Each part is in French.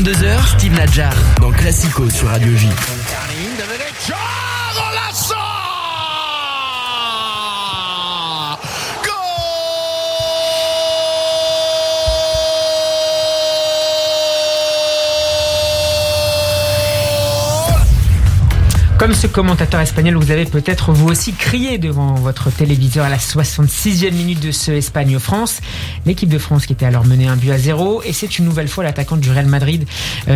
22h, Steve Nadjar dans Classico sur Radio J. Comme ce commentateur espagnol, vous avez peut-être vous aussi crié devant votre téléviseur à la 66e minute de ce Espagne-France. L'équipe de France qui était alors menée 1-0. Et c'est une nouvelle fois l'attaquant du Real Madrid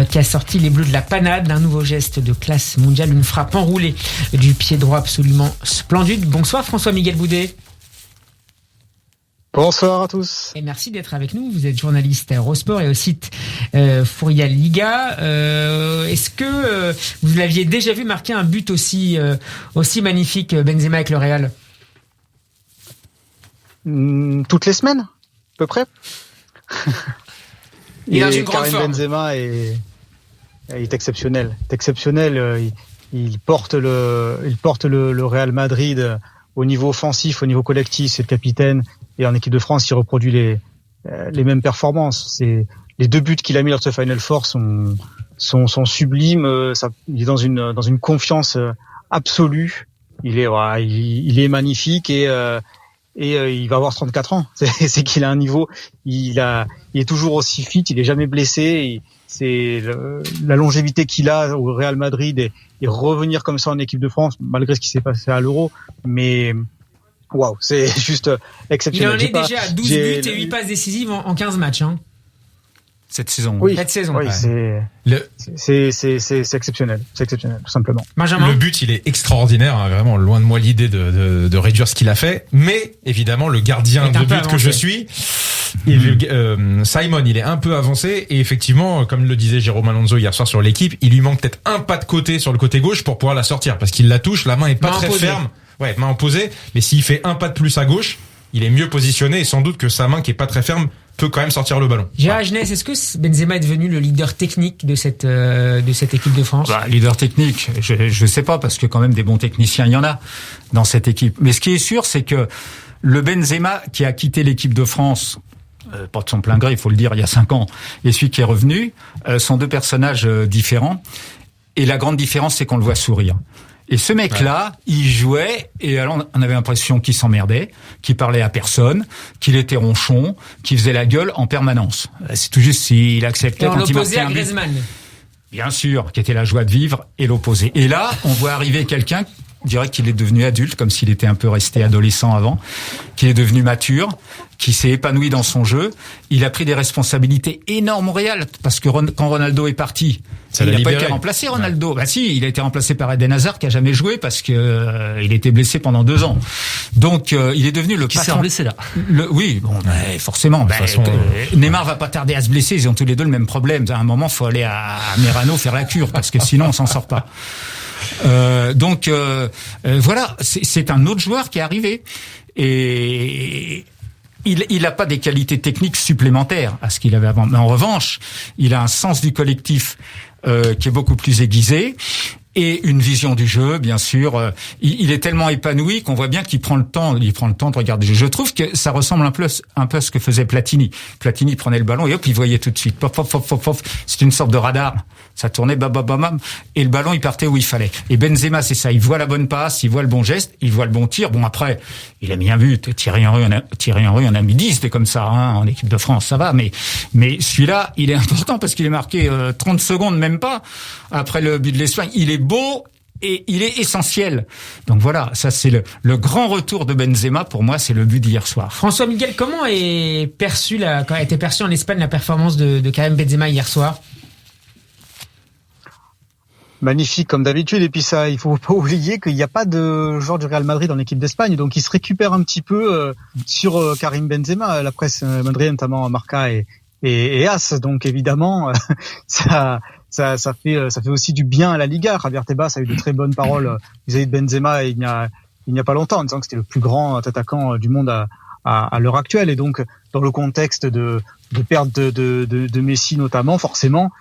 qui a sorti les Bleus de la panade d'un nouveau geste de classe mondiale, une frappe enroulée du pied droit absolument splendide. Bonsoir François-Miguel Boudet. Bonsoir à tous. Et merci d'être avec nous. Vous êtes journaliste à Eurosport et au site Furial Liga. Est-ce que vous l'aviez déjà vu marquer un but aussi magnifique, Benzema avec le Real ? Toutes les semaines, à peu près. Il a une grande Karim forme. Benzema est exceptionnel. Il porte le Real Madrid au niveau offensif, au niveau collectif. C'est le capitaine. Et en équipe de France, il reproduit les mêmes performances. C'est les 2 buts qu'il a mis lors de ce Final Four sont sublimes. Il est dans une confiance absolue. Il est magnifique et il va avoir 34 ans. C'est qu'il a un niveau. Il est toujours aussi fit. Il est jamais blessé. C'est la longévité qu'il a au Real Madrid et revenir comme ça en équipe de France, malgré ce qui s'est passé à l'Euro. Mais waouh, c'est juste exceptionnel. Il en est déjà à 12 buts et 8 passes décisives en 15 matchs. Cette saison. Oui, cette saison. Oui, ouais. c'est exceptionnel. C'est exceptionnel, tout simplement. Benjamin. Le but, il est extraordinaire. Hein, vraiment, loin de moi l'idée de réduire ce qu'il a fait. Mais, évidemment, le gardien de but que je suis, Simon, il est un peu avancé. Et effectivement, comme le disait Jérôme Alonso hier soir sur l'équipe, il lui manque peut-être un pas de côté sur le côté gauche pour pouvoir la sortir. Parce qu'il la touche, la main est pas très ferme. Ouais, main opposée. Mais s'il fait un pas de plus à gauche, il est mieux positionné. Et sans doute que sa main, qui est pas très ferme, peut quand même sortir le ballon. Gérard Genès, est-ce que Benzema est devenu le leader technique de cette équipe de France ? Leader technique, je sais pas, parce que quand même des bons techniciens, il y en a dans cette équipe. Mais ce qui est sûr, c'est que le Benzema qui a quitté l'équipe de France, pas de son plein gré, il faut le dire, il y a 5 ans, et celui qui est revenu, sont 2 personnages différents. Et la grande différence, c'est qu'on le voit sourire. Et ce mec-là, il jouait, et alors on avait l'impression qu'il s'emmerdait, qu'il parlait à personne, qu'il était ronchon, qu'il faisait la gueule en permanence. C'est tout juste s'il acceptait quand il marquait un but. Griezmann. Bien sûr, qui était la joie de vivre et l'opposé. Et là, on voit arriver quelqu'un, on dirait qu'il est devenu adulte, comme s'il était un peu resté adolescent avant, qui est devenu mature, qui s'est épanoui dans son jeu. Il a pris des responsabilités énormes au Real, parce que quand Ronaldo est parti, il n'a pas été remplacé, Ronaldo. Ouais. Bah si, il a été remplacé par Eden Hazard, qui a jamais joué parce que il était blessé pendant 2 ans. Donc il est devenu le patron. Qui s'est blessé là. Oui, bon, forcément. Neymar va pas tarder à se blesser. Ils ont tous les 2 le même problème. À un moment, faut aller à Merano faire la cure, parce que sinon on s'en sort pas. Voilà, c'est un autre joueur qui est arrivé et il a pas des qualités techniques supplémentaires à ce qu'il avait avant, mais en revanche, il a un sens du collectif qui est beaucoup plus aiguisé et une vision du jeu, bien sûr. Il est tellement épanoui qu'on voit bien qu'il prend le temps. Il prend le temps de regarder. Je trouve que ça ressemble un peu à ce que faisait Platini. Platini prenait le ballon et hop, il voyait tout de suite. Pop, pop, pop, pop, pop. C'est une sorte de radar. Ça tournait, bam, bam, bam, bam, et le ballon, il partait où il fallait. Et Benzema, c'est ça. Il voit la bonne passe, il voit le bon geste, il voit le bon tir. Bon, après, il a mis un but. Thierry Henry en a mis 10, c'était comme ça, hein, en équipe de France, ça va. Mais celui-là, il est important parce qu'il est marqué 30 secondes, même pas, après le but de l'Espagne. Il est beau et il est essentiel. Donc voilà, ça c'est le grand retour de Benzema. Pour moi, c'est le but d'hier soir. François Miguel, comment a été perçue en Espagne la performance de Karim Benzema hier soir ? Magnifique comme d'habitude, et puis ça, il faut pas oublier qu'il n'y a pas de joueur du Real Madrid en équipe d'Espagne, donc il se récupère un petit peu sur Karim Benzema, la presse madrienne, notamment Marca et AS, donc évidemment ça fait aussi du bien à la Liga. Javier Tebas a eu de très bonnes paroles vis-à-vis de Benzema il n'y a pas longtemps, en disant que c'était le plus grand attaquant du monde à l'heure actuelle, et donc dans le contexte de perte de Messi notamment, forcément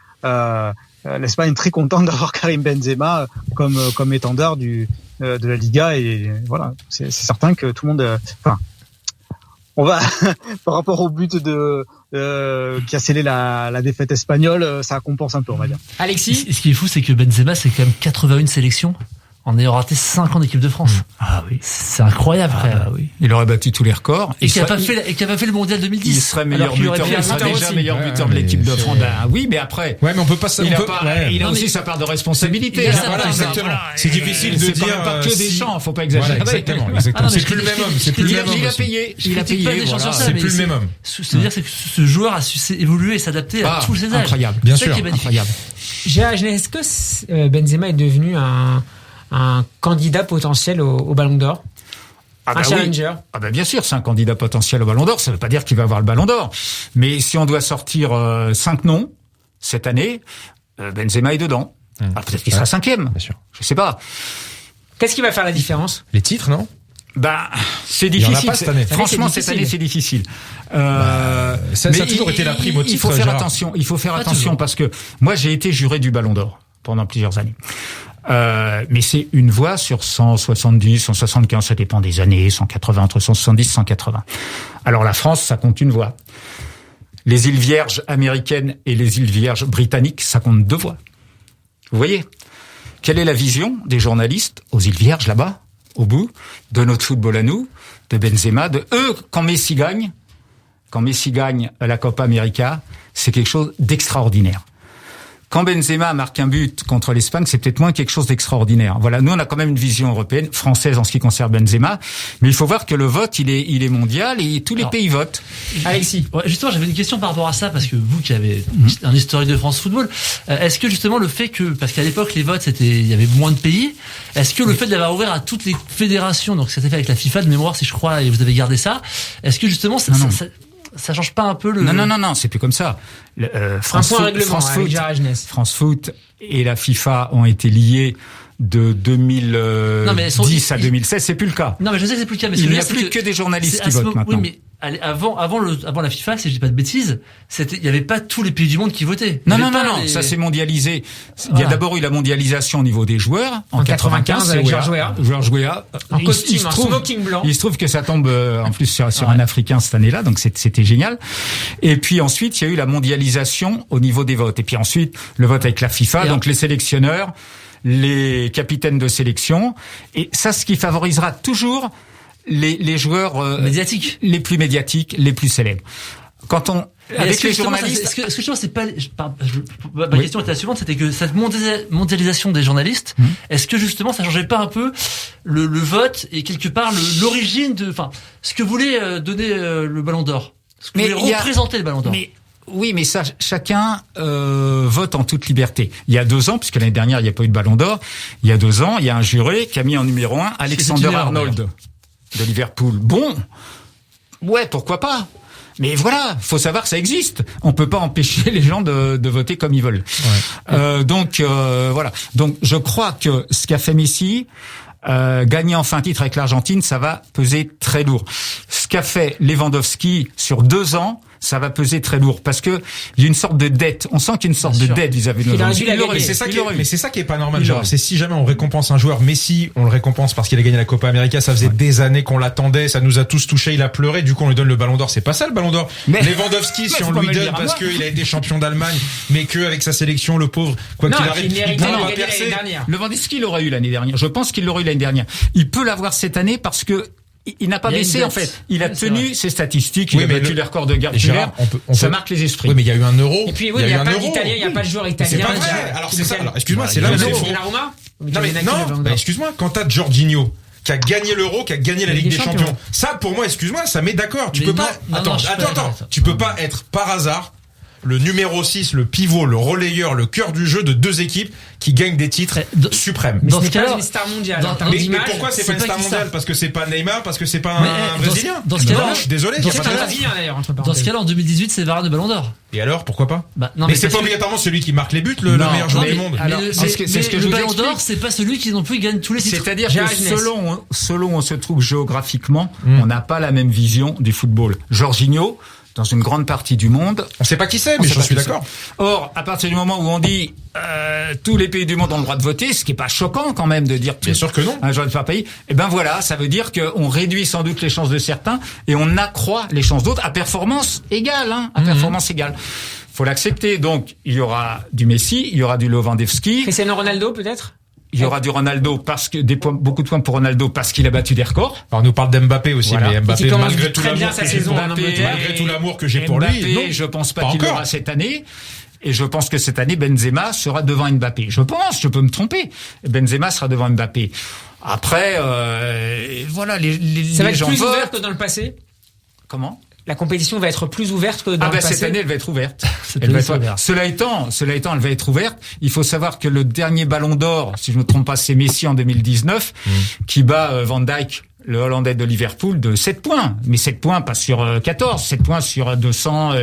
l'Espagne est très contente d'avoir Karim Benzema comme étendard de la Liga, et voilà, c'est certain que tout le monde, on va par rapport au but qui a scellé la défaite espagnole, ça compense un peu, on va dire. Alexis, ce qui est fou, c'est que Benzema, c'est quand même 81 sélections en ayant raté 5 ans d'équipe de France. Ah oui. C'est incroyable, frère. Bah oui. Il aurait battu tous les records. Et qui a pas fait le mondial 2010. Il serait meilleur buteur, il serait déjà meilleur buteur de l'équipe de France. Ben oui, mais après. Ouais, mais on peut pas il a aussi sa part de responsabilité. Voilà, exactement. C'est difficile de dire pas que des champs, faut pas exagérer. Exactement. C'est plus le même homme, c'est plus le même homme. Il a payé, c'est plus le même homme. C'est-à-dire que ce joueur a su évoluer et s'adapter à tous ses âges. Incroyable. Bien sûr. Incroyable. est-ce que Benzema est devenu un candidat potentiel au Ballon d'Or? Un challenger. Oui. Ah ben bien sûr, c'est un candidat potentiel au Ballon d'Or. Ça ne veut pas dire qu'il va avoir le Ballon d'Or. Mais si on doit sortir 5 noms cette année, Benzema est dedans. Alors peut-être qu'il sera 5e. Bien sûr. Je sais pas. Qu'est-ce qui va faire la différence? Les titres, non? Bah, c'est difficile. Il y en a pas cette année. Franchement, cette année, c'est difficile. Ça a toujours été la prime au titre. Il faut faire attention. Il faut faire attention parce que moi, j'ai été juré du Ballon d'Or pendant plusieurs années. Mais c'est une voix sur 170, 175, ça dépend des années, 180, entre 170 et 180. Alors la France, ça compte une voix. Les îles Vierges américaines et les îles Vierges britanniques, ça compte 2 voix. Vous voyez? Quelle est la vision des journalistes aux îles Vierges, là-bas, au bout, de notre football à nous, de Benzema, de eux, quand Messi gagne la Copa América, c'est quelque chose d'extraordinaire. Quand Benzema marque un but contre l'Espagne, c'est peut-être moins quelque chose d'extraordinaire. Voilà, nous on a quand même une vision européenne, française en ce qui concerne Benzema, mais il faut voir que le vote, il est mondial et tous les pays votent. Alexis, ouais, justement, j'avais une question par rapport à ça parce que vous qui avez un historique de France Football, est-ce que justement le fait que, parce qu'à l'époque les votes il y avait moins de pays, est-ce que le fait d'avoir ouvert à toutes les fédérations, donc ça s'est fait avec la FIFA de mémoire si je crois et vous avez gardé ça, est-ce que justement ça change pas un peu le... Non, c'est plus comme ça. France Foot et la FIFA ont été liés de 2010 à 2016, c'est plus le cas. Non, mais je sais que c'est plus le cas. Mais il n'y a plus que des journalistes qui votent maintenant. Oui, mais avant la FIFA, si je dis pas de bêtises, il n'y avait pas tous les pays du monde qui votaient. Non, ça s'est mondialisé. Il y a d'abord eu la mondialisation au niveau des joueurs. En 95, avec Georges Weah. En costume, en smoking blanc. Il se trouve que ça tombe en plus sur un Africain cette année-là, donc c'était génial. Et puis ensuite, il y a eu la mondialisation au niveau des votes. Et puis ensuite, le vote avec la FIFA, donc les sélectionneurs, les capitaines de sélection. Et ça, ce qui favorisera toujours les joueurs médiatiques, les plus médiatiques, les plus célèbres. Quand on avec les journalistes, est-ce que justement c'est pas ma question était la suivante, c'était que cette mondialisation des journalistes, est-ce que justement ça changeait pas un peu le vote et quelque part l'origine de, enfin, ce que voulait donner le Ballon d'Or, ce que voulait représenter le Ballon d'Or. Oui, mais ça, chacun vote en toute liberté. Il y a 2 ans, puisque l'année dernière il n'y a pas eu de Ballon d'Or, il y a 2 ans, il y a un juré qui a mis en numéro 1 Alexander Arnold de Liverpool. Bon, ouais, pourquoi pas. Mais voilà, faut savoir que ça existe. On peut pas empêcher les gens de voter comme ils veulent. Ouais. Donc voilà. Donc je crois que ce qu'a fait Messi, gagner enfin un titre avec l'Argentine, ça va peser très lourd. Ce qu'a fait Lewandowski sur 2 ans, ça va peser très lourd parce que il y a une sorte de dette. On sent qu'il y a une sorte de dette vis-à-vis de Lewandowski. Mais c'est ça qui est pas normal. Genre, c'est si jamais on récompense un joueur, Messi, on le récompense parce qu'il a gagné la Copa América. Ça faisait des années qu'on l'attendait, ça nous a tous touchés. Il a pleuré. Du coup, on lui donne le Ballon d'Or. C'est pas ça le Ballon d'Or. Lewandowski, si on lui donne parce qu'il a été champion d'Allemagne, mais que avec sa sélection, le pauvre, quoi qu'il arrive, il n'a pas percé. Lewandowski l'aurait eu l'année dernière. Je pense qu'il l'aurait eu l'année dernière. Il peut l'avoir cette année parce que il n'a pas baissé en fait. Il a tenu ses statistiques, il a battu les records de garde titulaire. Ça marque les esprits. Oui, mais il y a eu un Euro. Et puis il y a pas d'Italien, il y a pas de joueur italien. C'est pas vrai. Alors c'est ça. Alors excuse-moi, c'est là où c'est faux. Non, excuse-moi, quand t'as Jorginho qui a gagné l'Euro, qui a gagné la Ligue des Champions. Ça pour moi, excuse-moi, ça met d'accord. Tu peux pas Attends. Tu peux pas être par hasard le numéro 6, le pivot, le relayeur, le cœur du jeu de 2 équipes qui gagnent des titres suprêmes. Mais ce n'est pas une star mondiale. Mais pourquoi c'est pas une star mondiale? Parce que c'est pas Neymar, parce que c'est pas un Brésilien. Dans ce cas-là, je suis désolé. C'est un Brésilien d'ailleurs, entre parenthèses. Dans ce cas-là, en 2018, c'est Varane de Ballon d'Or. Et alors, pourquoi pas? Mais c'est pas obligatoirement celui qui marque les buts, le meilleur joueur du monde. C'est ce que le Ballon d'Or, c'est pas celui qui non plus gagne tous les titres. C'est-à-dire que selon où on se trouve géographiquement, on n'a pas la même vision du football. Jorginho, dans une grande partie du monde. On sait pas qui c'est, mais je suis d'accord. Or, à partir du moment où on dit tous les pays du monde ont le droit de voter, ce qui est pas choquant quand même de dire bien sûr que non. Un joueur de par pays, eh ben voilà, ça veut dire qu'on réduit sans doute les chances de certains et on accroît les chances d'autres à performance égale, performance égale. Faut l'accepter. Donc, il y aura du Messi, il y aura du Lewandowski. Cristiano Ronaldo, peut-être? Il y aura du Ronaldo parce que beaucoup de points pour Ronaldo parce qu'il a battu des records. Alors on nous parle d'Mbappé aussi, voilà. mais Mbappé malgré tout l'amour sa saison malgré tout l'amour que j'ai pour lui, non, je pense pas qu'il l'aura cette année. Et je pense que cette année Benzema sera devant Mbappé. Je peux me tromper. Benzema sera devant Mbappé. Après, voilà, ça va être gens plus votent. ouvert que dans le passé. Comment? La compétition va être plus ouverte que dans le passé. Cette année, elle va être ouverte. Cela étant, elle va être ouverte. Il faut savoir que le dernier Ballon d'Or, si je ne me trompe pas, c'est Messi en 2019, qui bat Van Dijk, le Hollandais de Liverpool, de 7 points. Mais 7 points, pas sur 14, 7 points sur 200,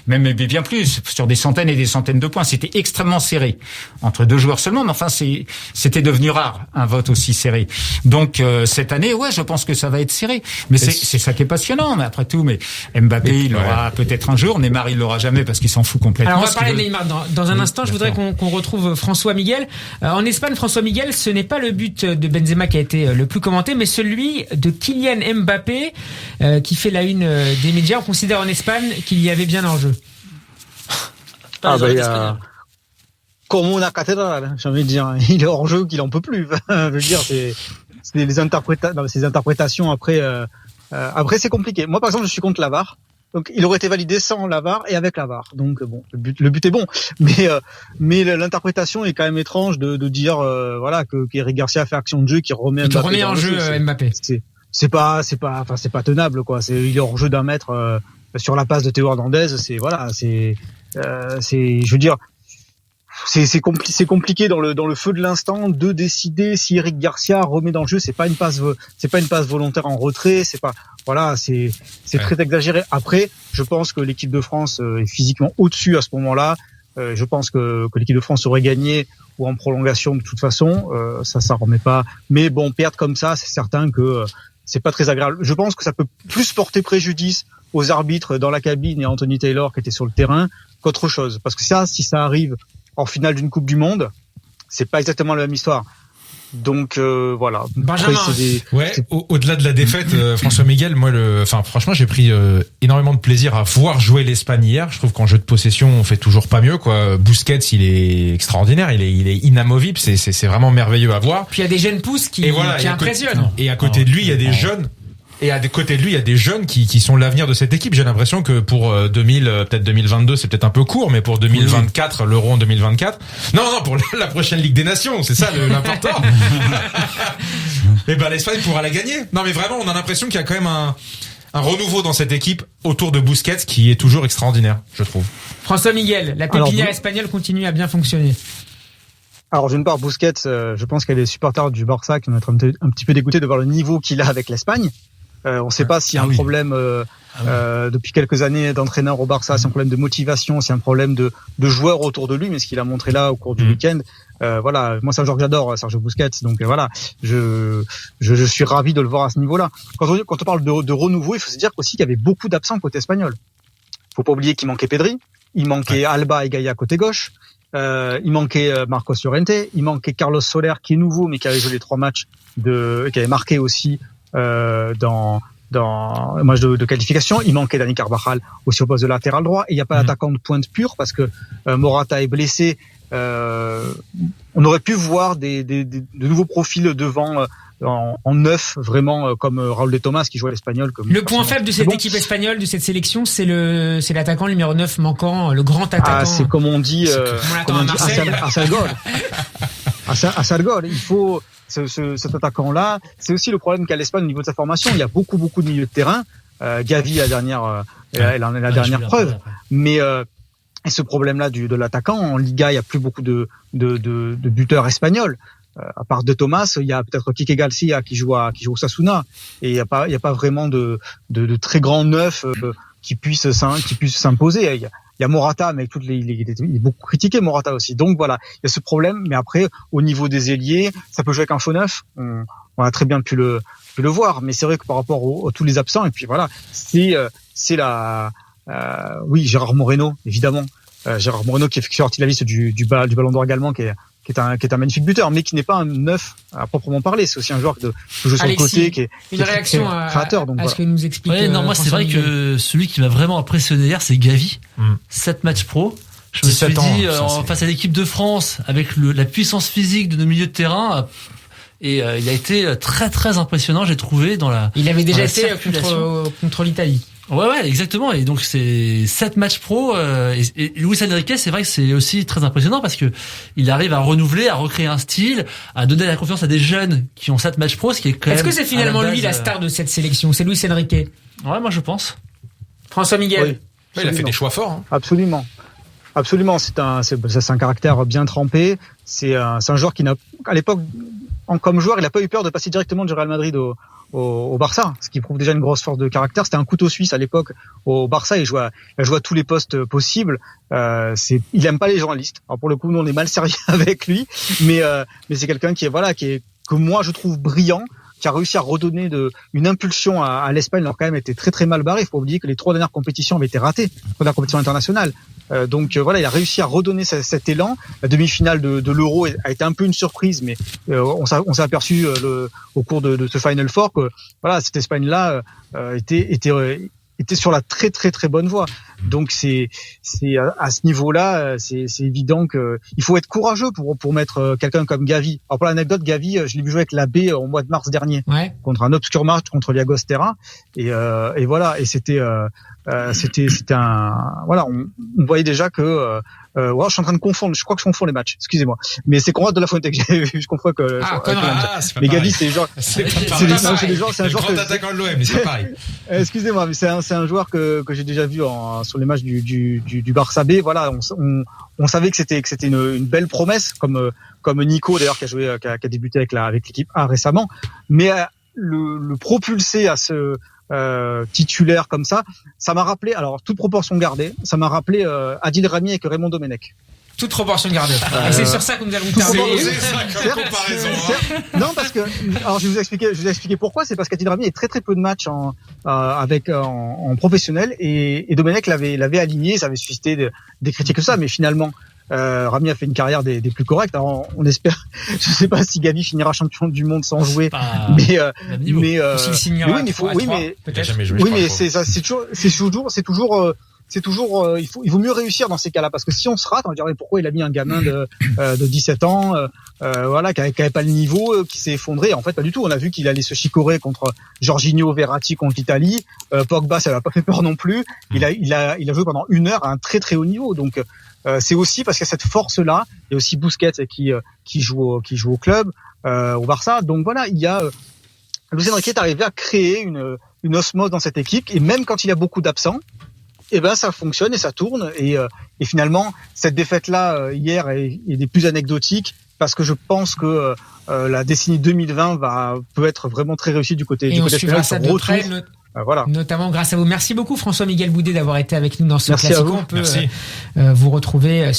même bien plus, sur des centaines et des centaines de points. C'était extrêmement serré. Entre deux joueurs seulement, mais enfin, c'était devenu rare, un vote aussi serré. Donc, cette année, ouais, je pense que ça va être serré. Mais c'est ça qui est passionnant, mais après tout, Mbappé, il l'aura peut-être un jour. Neymar, il l'aura jamais parce qu'il s'en fout complètement. Alors, on va parler de Neymar dans un instant. Je voudrais qu'on retrouve François Miguel. En Espagne, François Miguel, ce n'est pas le but de Benzema qui a été le plus commenté, mais celui de Kylian Mbappé qui fait la une des médias. On considère en Espagne qu'il y avait bien hors-jeu. Il y a comme una cathédrale, j'ai envie de dire. Il est hors-jeu qu'il en peut plus. Je veux dire, c'est les interprétations après. Après, c'est compliqué. Moi, par exemple, je suis contre la VAR. Donc, il aurait été validé sans la VAR et avec la VAR. Donc, bon, le but est bon. Mais l'interprétation est quand même étrange de dire, voilà, qu'Eric Garcia fait action de jeu, qui remet Mbappé. Qui remet en jeu Mbappé. C'est pas tenable, quoi. Il est hors jeu d'un mètre, sur la passe de Théo Hernandez. Je veux dire, c'est compliqué dans le feu de l'instant de décider si Eric Garcia remet dans le jeu. C'est pas une passe volontaire en retrait. C'est très exagéré. Après, je pense que l'équipe de France est physiquement au-dessus à ce moment-là. Je pense que l'équipe de France aurait gagné ou en prolongation de toute façon. Ça remet pas. Mais bon, perdre comme ça, c'est certain que c'est pas très agréable. Je pense que ça peut plus porter préjudice aux arbitres dans la cabine et à Anthony Taylor qui était sur le terrain qu'autre chose. Parce que si ça arrive en finale d'une Coupe du Monde, c'est pas exactement la même histoire. Donc voilà. Benjamin, au-delà de la défaite, François Miguel, moi, franchement, j'ai pris énormément de plaisir à voir jouer l'Espagne hier. Je trouve qu'en jeu de possession, on fait toujours pas mieux, quoi. Busquets, il est extraordinaire, il est inamovible, c'est vraiment merveilleux à voir. Puis il y a des jeunes pousses qui impressionnent. Et à côté de lui, il y a des jeunes. Et à côté de lui, il y a des jeunes qui sont l'avenir de cette équipe. J'ai l'impression que pour peut-être 2022, c'est peut-être un peu court, mais pour 2024, l'Euro en 2024. Non, pour la prochaine Ligue des Nations, c'est ça l'important. Et l'Espagne pourra la gagner. Non, mais vraiment, on a l'impression qu'il y a quand même un renouveau dans cette équipe autour de Busquets qui est toujours extraordinaire, je trouve. François Miguel, la pépinière espagnole continue à bien fonctionner. Alors, d'une part, Busquets, je pense qu'il y a des supporters du Barça qui vont être un petit peu dégoûtés de voir le niveau qu'il a avec l'Espagne. On ne sait pas s'il y a un problème depuis quelques années d'entraîneur au Barça, c'est un problème de motivation, c'est un problème de joueurs autour de lui, mais ce qu'il a montré là au cours du week-end, voilà, moi c'est un joueur que j'adore, Sergio Busquets, donc voilà, je suis ravi de le voir à ce niveau-là. Quand on parle de renouveau, il faut se dire aussi qu'il y avait beaucoup d'absents côté espagnol. Faut pas oublier qu'il manquait Pedri, il manquait Alba et Gaïa côté gauche, il manquait Marcos Llorente, il manquait Carlos Soler qui est nouveau mais qui avait joué les 3 matchs qui avait marqué aussi dans le match de qualification. Il manquait Dani Carvajal aussi au poste de latéral droit et il n'y a pas d'attaquant de pointe pure parce que Morata est blessé. On aurait pu voir de nouveaux profils devant en neuf, vraiment comme Raúl de Tomás qui jouait à l'espagnol. Le point faible de cette équipe espagnole, de cette sélection, c'est l'attaquant numéro 9 manquant, le grand attaquant. Ah, c'est comme on dit, Asargol. Il faut cet attaquant-là. C'est aussi le problème qu'a l'Espagne au niveau de sa formation. Il y a beaucoup de milieux de terrain. Gavi, la dernière preuve. Mais et ce problème-là de l'attaquant en Liga, il y a plus beaucoup de buteurs espagnols. À part de Thomas, il y a peut-être Quique Garcia qui joue au Osasuna, et il y a pas vraiment de très grands neufs qui puissent s'imposer. Il y a Morata, mais il est beaucoup critiqué, Morata aussi. Donc voilà, il y a ce problème. Mais après, au niveau des ailiers, ça peut jouer avec un faux neuf. On a très bien pu le voir. Mais c'est vrai que par rapport à tous les absents, et puis voilà, c'est Oui, Gérard Moreno, évidemment. Gérard Moreno qui fait partie de la liste du Ballon d'Or également, qui est un magnifique buteur, mais qui n'est pas un neuf à proprement parler. C'est aussi un joueur qui joue sur le côté, qui est réaction créateur. Donc à ce que nous explique. Ouais, non, moi c'est vrai que celui qui m'a vraiment impressionné hier, c'est Gavi. 7 matchs pro. Je me suis dit, face à l'équipe de France, avec la puissance physique de nos milieux de terrain, et il a été très très impressionnant, j'ai trouvé Il avait déjà été contre l'Italie. Ouais, exactement. Et donc c'est 7 matchs pro. Et Luis Enrique, c'est vrai que c'est aussi très impressionnant parce que il arrive à renouveler, à recréer un style, à donner la confiance à des jeunes qui ont 7 matchs pro, ce qui est quand même. Est-ce que c'est finalement lui la star de cette sélection? C'est Luis Enrique? Ouais, moi je pense. François Miguel. Oui, il a fait des choix forts. Absolument. C'est un caractère bien trempé. C'est un joueur qui n'a, à l'époque, comme joueur, il n'a pas eu peur de passer directement du Real Madrid au Barça, ce qui prouve déjà une grosse force de caractère. C'était un couteau suisse à l'époque au Barça. Il a joué à tous les postes possibles. Il aime pas les journalistes. Alors pour le coup, nous on est mal sérieux avec lui, mais c'est quelqu'un que moi je trouve brillant, qui a réussi à redonner une impulsion à l'Espagne, alors quand même était très très mal barré. Il faut pas oublier que les 3 dernières compétitions avaient été ratées, les dernières compétitions internationales. Donc il a réussi à redonner cet élan. La demi-finale de l'Euro a été un peu une surprise, mais on s'est aperçu au cours de ce Final Four que cette Espagne-là était sur la très très très bonne voie. Donc c'est à ce niveau-là, c'est évident que il faut être courageux pour mettre quelqu'un comme Gavi. Alors pour l'anecdote, Gavi, je l'ai vu jouer avec la B au mois de mars dernier, contre un obscur match contre Llagostera, et voilà, et c'était on voyait déjà que je suis en train de confondre, je crois que je confonds les matchs, excusez-moi, mais c'est Conrad de la Fuente que j'ai vu, je confonds que mais Gavi c'est des gens, c'est un joueur grand attaquant de l'OM, mais c'est pareil. Excusez-moi, mais c'est un joueur que j'ai déjà vu sur les matchs du Barça B. Voilà, on savait que c'était une belle promesse, comme Nico d'ailleurs qui a débuté avec l'équipe A récemment, mais le propulser à ce titulaire comme ça m'a rappelé, alors toute proportion gardée, ça m'a rappelé Adil Rami avec Raymond Domenech. Toute proportion gardée. Et c'est sur ça que nous allons terminer. comparaison. Non, parce que alors je vais vous expliquer pourquoi. C'est parce qu'Adil Rami a très très peu de matchs en professionnel, et Domenech l'avait aligné, ça avait suscité des critiques que ça, mais finalement Rami a fait une carrière des plus correctes. Alors on espère, je sais pas si Gavi finira champion du monde sans jouer, mais c'est toujours il vaut mieux réussir dans ces cas-là, parce que si on se rate, on va dire pourquoi il a mis un gamin de 17 ans qui avait pas le niveau, qui s'est effondré. En fait pas du tout, on a vu qu'il allait se chicorer contre Jorginho, Verratti contre l'Italie, Pogba ça l'a pas fait peur non plus. Il a joué pendant 1 heure à un très très haut niveau. Donc c'est aussi parce qu'il y a cette force-là. Il y a aussi Busquets qui joue au club, au Barça. Donc voilà, il y a Luis Enrique est arrivé à créer une osmose dans cette équipe, et même quand il y a beaucoup d'absents, ça fonctionne et ça tourne. Et finalement, cette défaite-là hier est des plus anecdotiques, parce que je pense que la décennie 2020 peut être vraiment très réussie du côté espagnol. Ça de près, notamment grâce à vous. Merci beaucoup François Miguel Boudet d'avoir été avec nous dans ce Classico. On peut vous retrouver sur